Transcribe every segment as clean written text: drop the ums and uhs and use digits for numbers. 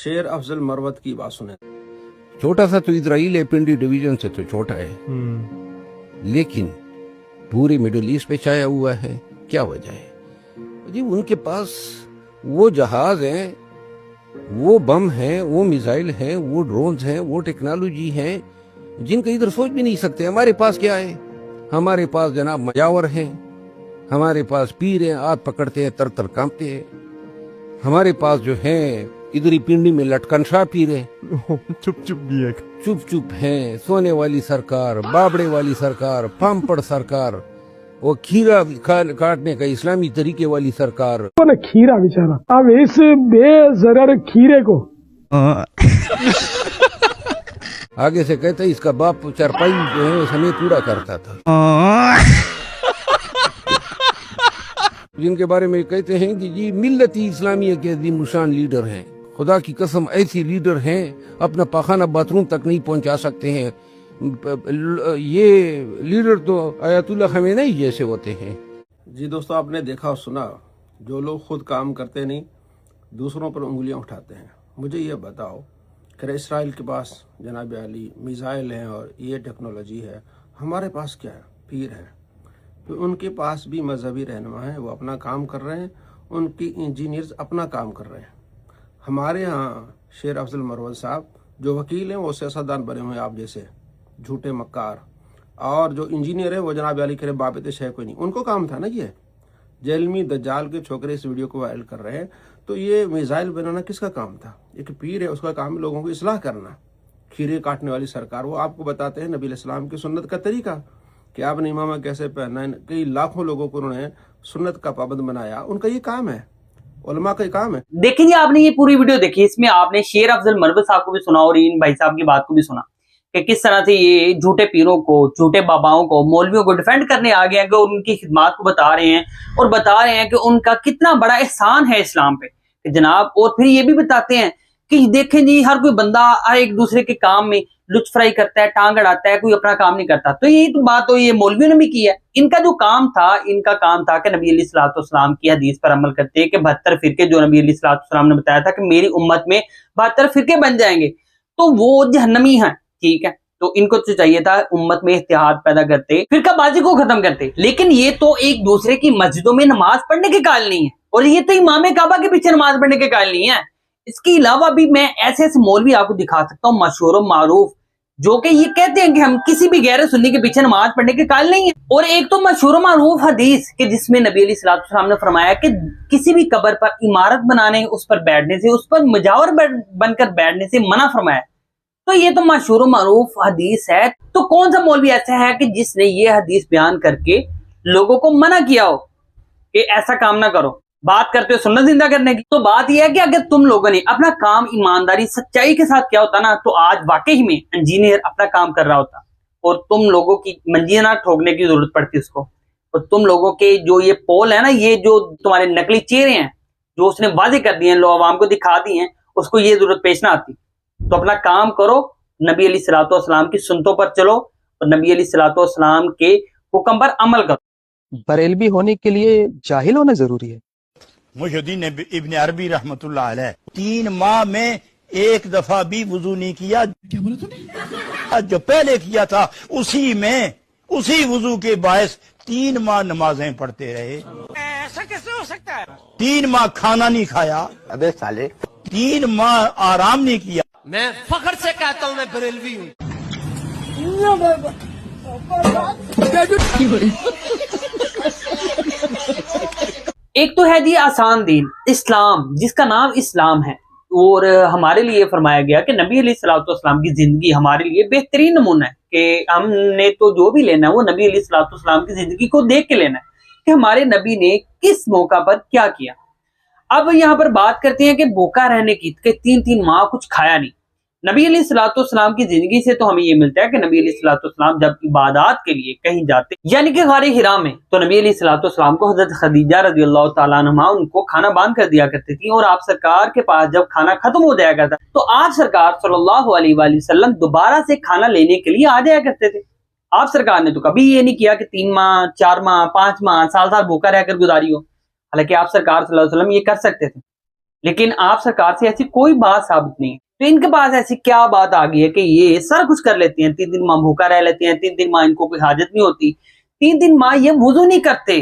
शेर अफजल मरवत की बात सुने। छोटा सा तो इजराइल है, पिंडी डिवीजन से तो छोटा है, लेकिन पूरे मिडिल ईस्ट पे छाया हुआ है। क्या वजह है जी? उनके पास वो जहाज हैं, वो बम हैं, वो मिसाइल हैं, वो ड्रोन्स हैं, वो टेक्नोलॉजी हैं जिनका इधर सोच भी नहीं सकते। हमारे पास क्या है? हमारे पास जनाब मजावर हैं, हमारे पास पीर हैं, हाथ पकड़ते हैं तर तर कांपते हैं। हमारे पास जो है इधर ही पिंडी में लटकन शाह पीर है, चुप चुप हैं। सोने वाली सरकार, बाबड़े वाली सरकार, पामपड़ सरकार, वो खीरा काटने का इस्लामी तरीके वाली सरकार। ना खीरा बेचारा, अब इस बेजरर खीरे को आगे से कहते इसका बाप चारपाई जो है समेत पूरा करता था, जिनके बारे में कहते हैं कि जी मिल्लती इस्लामिया के अज़ीमुशान लीडर हैं। खुदा की कसम ऐसी लीडर हैं अपना पाखाना बाथरूम तक नहीं पहुंचा सकते हैं। ये लीडर तो आयतुल्लाह खमेनी जैसे होते हैं। जी दोस्तों, आपने देखा और सुना, जो लोग खुद काम करते नहीं दूसरों पर उंगलियां उठाते हैं। मुझे ये बताओ कि इसराइल के पास जनाब अली मिसाइल हैं और ये टेक्नोलॉजी है, हमारे पास क्या है? पीर है। तो उनके पास भी मजहबी रहनुमा हैं, वो अपना काम कर रहे हैं, उनकी इंजीनियर्स अपना काम कर रहे हैं। हमारे यहाँ शेर अफजल मरवत साहब जो वकील हैं वो सियासतदान बने हुए हैं आप जैसे झूठे मक्कार, और जो इंजीनियर है वो जनाब अली करे बाबत शे कोई नहीं। उनको काम था ना ये जेलमी दज्जाल के छोकरे इस वीडियो को वायरल कर रहे हैं। तो ये मिसाइल बनाना किसका काम था? एक पीर है, उसका काम है लोगों को इस्लाह करना। खीरे काटने वाली सरकार, वो आपको बताते हैं नबी अलैहिस्सलाम की सुन्नत का तरीका कि आपने इमामा कैसे पहनना है। कई लाखों लोगों को उन्होंने सुन्नत का पाबंद बनाया, उनका ये काम है, उलमा का काम है। देखिए आपने ये पूरी वीडियो देखी, इसमें आपने शेर अफजल मरवत साहब को भी सुना और इन भाई साहब की बात को भी सुना कि किस तरह से ये झूठे पीरों को, झूठे बाबाओं को, मौलवियों को डिफेंड करने आ गए हैं, कि उनकी खिदमत को बता रहे हैं और बता रहे हैं कि उनका कितना बड़ा एहसान है इस्लाम पे कि जनाब। और फिर ये भी बताते हैं कि देखें जी हर कोई बंदा एक दूसरे के काम में लुच फ्राई करता है, टांग अड़ाता है, कोई अपना काम नहीं करता। तो यही तो बात तो ये मौलवियों ने भी की है। इनका जो काम था, इनका काम था कि नबी अलैहिस्सलाम की हदीस पर अमल करते हैं कि 72 फिरके जो नबी अलैहिस्सलाम ने बताया था कि मेरी उम्मत में 72 फिरके बन जाएंगे, तो वो जहन्नमी हैं। ठीक है, तो इनको तो चाहिए था उम्मत में इत्तेहाद पैदा करते, फिरकाबाजी को खत्म करते। लेकिन ये तो एक दूसरे की मस्जिदों में नमाज पढ़ने के कायल नहीं है, और ये तो इमाम काबा के पीछे नमाज पढ़ने के कायल नहीं है। इसके अलावा भी मैं ऐसे ऐसे मौलवी आपको दिखा सकता हूँ मशहूर और मारूफ, जो कि ये कहते हैं कि हम किसी भी गैर सुन्नी के पीछे नमाज पढ़ने के कायल नहीं है। और एक तो मशहूर मारूफ हदीस कि जिसमें नबी अलैहिस्सलाम ने फरमाया कि किसी भी कब्र पर इमारत बनाने, उस पर बैठने से, उस पर मुजावर बनकर बैठने से मना फरमाया। तो ये तो मशहूर मारूफ हदीस है। तो कौन सा मौलवी ऐसा है कि जिसने ये हदीस बयान करके लोगों को मना किया हो कि ऐसा काम ना करो? बात करते हो सुन्नत जिंदा करने की, तो बात यह है कि अगर तुम लोगों ने अपना काम ईमानदारी सच्चाई के साथ किया होता ना, तो आज वाकई में इंजीनियर अपना काम कर रहा होता और तुम लोगों की मंजिल ना ठोकने की जरूरत पड़ती उसको। और तुम लोगों के जो ये पोल है ना, ये जो तुम्हारे नकली चेहरे हैं जो उसने वाजे कर दिए हैं, लोग आवाम को दिखा दिए हैं, उसको ये जरूरत पेश ना आती। तो अपना काम करो, नबी अलैहिस्सलाम की सुन्नतों पर चलो और नबी अलैहिस्सलाम के हुक्म पर अमल करो। बरेलवी होने के लिए जाहिल होना जरूरी है? मुहिउद्दीन इब्न अरबी रहमतुल्लाह अलैह 3 माह में एक दफा भी वुजू नहीं किया। क्या बोला तूने? जो पहले किया था उसी वुजू के बायस 3 माह नमाजें पढ़ते रहे। ऐसा कैसे हो सकता है? 3 माह खाना नहीं खाया। अबे साले, 3 माह आराम नहीं किया। मैं फख्र से कहता हूँ मैं बरेलवी हूँ। एक तो है जी आसान दीन इस्लाम, जिसका नाम इस्लाम है, और हमारे लिए फरमाया गया कि नबी अलैहिस्सलाम की जिंदगी हमारे लिए बेहतरीन नमूना है कि हमने तो जो भी लेना है वो नबी अलैहिस्सलाम की जिंदगी को देख के लेना है कि हमारे नबी ने किस मौका पर क्या किया। अब यहाँ पर बात करते हैं कि भूखा रहने की, 3 माह कुछ खाया नहीं। नबी अलैहिस्सलाम की जिंदगी से तो हमें ये मिलता है कि नबी अलैहिस्सलाम जब इबादत के लिए कहीं जाते यानी कि गारे हिरा में, तो नबी अलैहिस्सलाम को हजरत खदीजा रज़ियल्लाहु ताला अन्हा उनको खाना बांध कर दिया करती थी, और आप सरकार के पास जब खाना खत्म हो जाया करता तो आप सरकार सल्लल्लाहु अलैहि वसल्लम दोबारा से खाना लेने के लिए आ जाया करते थे। आप सरकार ने तो कभी ये नहीं किया कि 3 माह 4 माह 5 माह साल भूखा रहकर गुजारी हो। हालांकि आप सरकार सल्लल्लाहु अलैहि वसल्लम ये कर सकते थे, लेकिन आप सरकार से ऐसी कोई बात साबित नहीं है। तो इनके पास ऐसी क्या बात आ गई है कि ये सारा कुछ कर लेती हैं। 3 दिन माँ भूखा रह लेती हैं, 3 दिन माँ इनको कोई हाजत नहीं होती, 3 दिन माँ ये वुजू नहीं करते,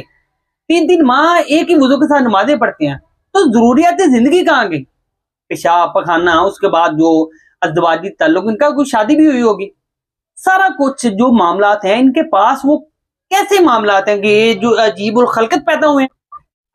3 दिन माँ एक ही वुजू के साथ नमाजें पढ़ती हैं। तो जरूरियात जिंदगी कहाँ गई? पेशाब पखाना, उसके बाद जो अज़दवाजी ताल्लुक, इनका कोई शादी भी हुई होगी, सारा कुछ जो मामलात हैं इनके पास, वो कैसे मामलात हैं कि ये जो अजीब उल खलकत पैदा हुए हैं।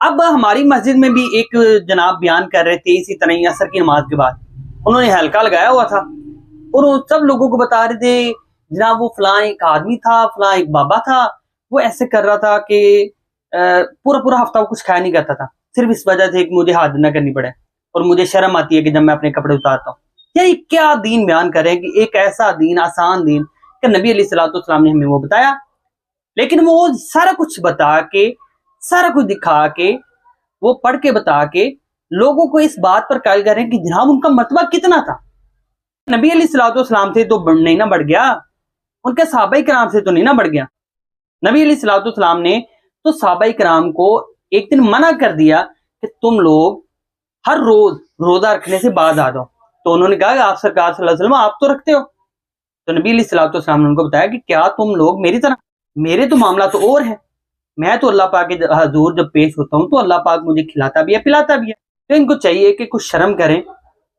अब हमारी मस्जिद में भी एक जनाब बयान कर रहे थे इसी तरह ही असर की नमाज के बाद, उन्होंने हल्का लगाया हुआ था और वो सब लोगों को बता रहे थे जनाब वो फलां एक आदमी था, फलां एक बाबा था, वो ऐसे कर रहा था कि पूरा हफ्ता वो कुछ खाया नहीं करता था, सिर्फ इस वजह से कि मुझे हाजिर न करनी पड़े और मुझे शर्म आती है कि जब मैं अपने कपड़े उतारता हूँ। यानी क्या दीन बयान करें कि एक ऐसा दीन, आसान दीन कि नबी अलैहिस्सलाम ने हमें वो बताया, लेकिन वो सारा कुछ बता के, सारा कुछ दिखा के, वो पढ़ के बता के लोगों को इस बात पर कायल कर रहे हैं कि जनाब उनका मर्तबा कितना था। नबी अलैहिस्सलाम से तो नहीं ना बढ़ गया, उनके सहाबाए किराम से तो नहीं ना बढ़ गया। नबी अलैहिस्सलाम ने तो सहाबाए किराम को एक दिन मना कर दिया कि तुम लोग हर रोज रोजा रखने से बाज आ जाओ। तो उन्होंने कहा कि आप सरकार सल्लल्लाहु अलैहि वसल्लम आप तो रखते हो। तो नबी अलैहिस्सलाम ने उनको बताया कि क्या तुम लोग मेरी तरह, मेरे तो मामला तो और है, मैं तो अल्लाह पाक के हजूर जब पेश होता हूँ तो अल्लाह पाक मुझे खिलाता भी है, पिलाता भी है। तो इनको चाहिए कि कुछ शर्म करें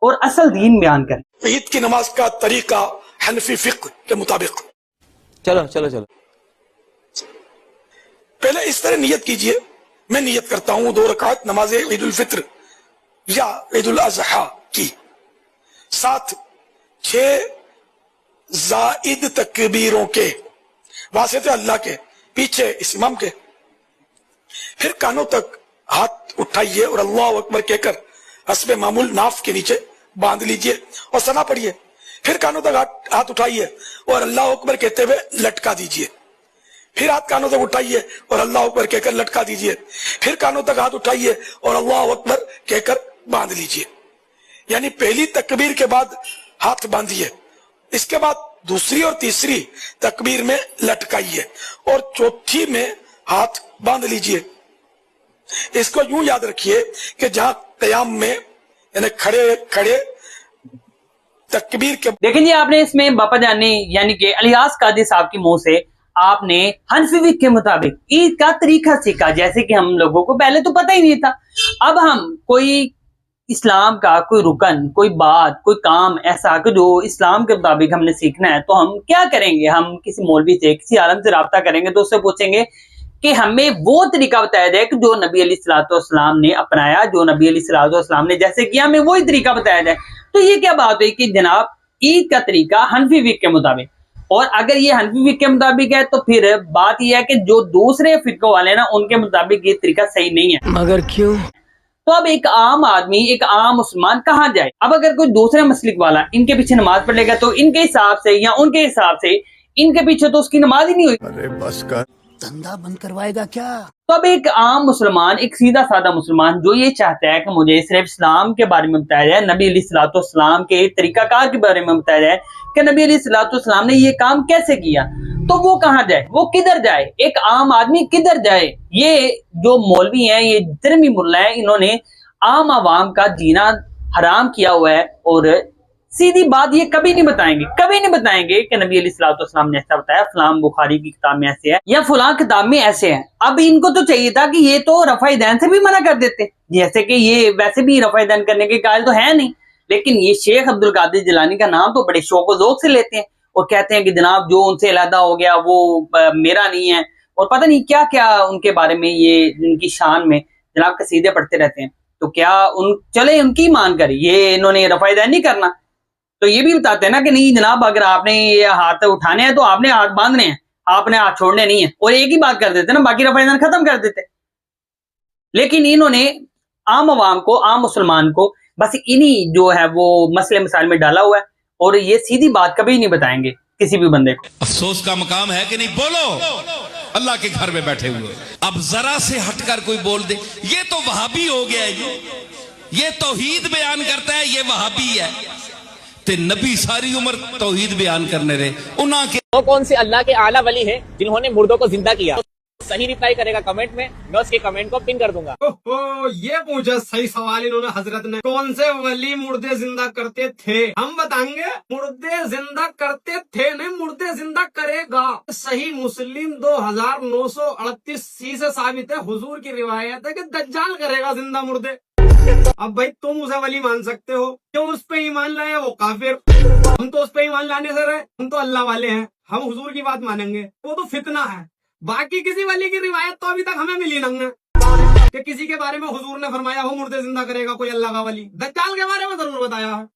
और असल दीन बयान करें। ईद की नमाज का तरीका हनफी फिक्र के मुताबिक, चलो चलो चलो, पहले इस तरह नियत कीजिए, मैं नियत करता हूँ 2 रकात नमाज ईद उल फित्र या ईद उल अज़हा की, साथ 6 जायद तकबीरों के वास्ते अल्लाह के, पीछे इस इमाम के। फिर कानों तक हाथ उठाइए और अल्लाह अकबर कहकर हस्बे मामूल नाफ के नीचे बांध लीजिए और सना पढ़िए। फिर कानों तक हाथ उठाइए और अल्लाह अकबर कहते हुए लटका दीजिए। फिर हाथ कानों तक उठाइए और अल्लाह अकबर कहकर लटका दीजिए। फिर कानों तक हाथ उठाइए और अल्लाह अकबर कहकर बांध लीजिए। यानी पहली तकबीर के बाद हाथ बांधिए, इसके बाद दूसरी और तीसरी तकबीर में लटकाइए और चौथी में हाथ बांध लीजिए। इसको यूं याद रखिए कि जहां कयाम में यानी खड़े खड़े तकबीर के, लेकिन ये आपने इसमें बापा जानी यानी कि अलियास कादी साहब की मुंह से आपने हनफी फिक्र के मुताबिक ईद का तरीका सीखा, जैसे कि हम लोगों को पहले तो पता ही नहीं था। अब हम कोई इस्लाम का कोई रुकन, कोई बात, कोई काम ऐसा कि जो इस्लाम के मुताबिक हमने सीखना है, तो हम क्या करेंगे? हम किसी मौलवी से, किसी आलम से राब्ता करेंगे तो उससे पूछेंगे कि हमें वो तरीका बताया जाए कि जो नबी अलैहिस्सलाम ने अपनाया, जो नबी अलैहिस्सलाम ने जैसे किया, हमें वही तरीका बताया जाए। तो ये क्या बात हुई कि जनाब ईद का तरीका हनफी फिक्र के मुताबिक, और अगर ये हनफी फिक्र के मुताबिक है तो फिर बात यह है कि जो दूसरे फिक्र वाले ना, उनके मुताबिक ये तरीका सही नहीं है। मगर क्यों? तो अब एक आम आदमी, एक आम मुसलमान कहाँ जाए? अब अगर कोई दूसरे मसलिक वाला इनके पीछे नमाज पढ़ेगा तो इनके हिसाब से या उनके हिसाब से इनके पीछे तो उसकी नमाज ही नहीं हुई। अरे बस कर, धंधा बंद करवाएगा क्या? तो अब एक आम मुसलमान, एक सीधा साधा मुसलमान जो ये चाहता है कि मुझे सिर्फ इस्लाम के बारे में बताया जाए, नबी अलैहिस्सलाम के तरीकाकार के बारे में बताया जाए कि नबी अलैहिस्सलाम ने ये काम कैसे किया, तो वो कहाँ जाए? वो किधर जाए? एक आम आदमी किधर जाए? ये जो मौलवी हैं, ये धर्मी मुल्ला है, इन्होंने आम आवाम का जीना हराम किया हुआ है। और सीधी बात ये कभी नहीं बताएंगे कि नबी अलैहिस्सलाम ने ऐसा बताया, फलां बुखारी की किताब में ऐसे है या फलां किताब में ऐसे है। अब इनको तो चाहिए था कि ये तो रफ़ा दैन से भी मना कर देते, जैसे कि ये वैसे भी रफ़ा दैन करने के कायल तो है नहीं, लेकिन ये शेख अब्दुल कादिर जिलानी का नाम तो बड़े शौक व ज़ौक़ से लेते हैं और कहते हैं कि जनाब जो उनसे अलहदा हो गया वो मेरा नहीं है, और पता नहीं क्या क्या उनके बारे में, ये उनकी शान में जनाब कसीदे पढ़ते रहते हैं। तो क्या चले उनकी मान कर ये इन्होंने रफ़ा दैन नहीं करना? तो ये भी बताते हैं ना कि नहीं जनाब, अगर आपने ये हाथ उठाने हैं तो आपने हाथ बांधने हैं, आपने हाथ छोड़ने नहीं है, और एक ही बात कर देते ना, बाकी रफ़ा दैन खत्म कर देते। लेकिन इन्होंने आम आवाम को, आम मुसलमान को बस इन्हीं जो है वो मसले मसाइल में डाला हुआ है, और ये सीधी बात कभी नहीं बताएंगे किसी भी बंदे को। अफसोस का मकाम है कि नहीं, बोलो अल्लाह के घर में बैठे हुए। अब जरा से हटकर कोई बोल दे ये तो वहाबी हो गया है, ये तौहीद बयान करता है, ये वहाबी है। ते नबी सारी उम्र तौहीद बयान करने रहे, उन्हां के वो कौन से अल्लाह के आला वली हैं जिन्होंने मुर्दों को जिंदा किया? सही रिप्लाई करेगा कमेंट में, मैं उसके कमेंट को पिन कर दूंगा। ओहो, ये पूछा सही सवाल इन्होंने हजरत ने, कौन से वली मुर्दे जिंदा करते थे? हम बताएंगे, मुर्दे जिंदा करते थे नहीं, मुर्दे जिंदा करेगा। सही मुस्लिम 2938 सी से साबित है, हुजूर की रिवायत है कि दज्जाल करेगा जिंदा मुर्दे। अब भाई तुम उसे वली मान सकते हो, क्यों उस पे ईमान लाए वो काफिर, हम तो उस पे ईमान लाने से रहे, हम तो अल्लाह वाले हैं, हम हुजूर की बात मानेंगे, वो तो फितना है। बाकी किसी वली की रिवायत तो अभी तक हमें मिली नहीं है कि किसी के बारे में हुजूर ने फरमाया वो मुर्दे जिंदा करेगा कोई अल्लाह का वली। दज्जाल के बारे में जरूर बताया है।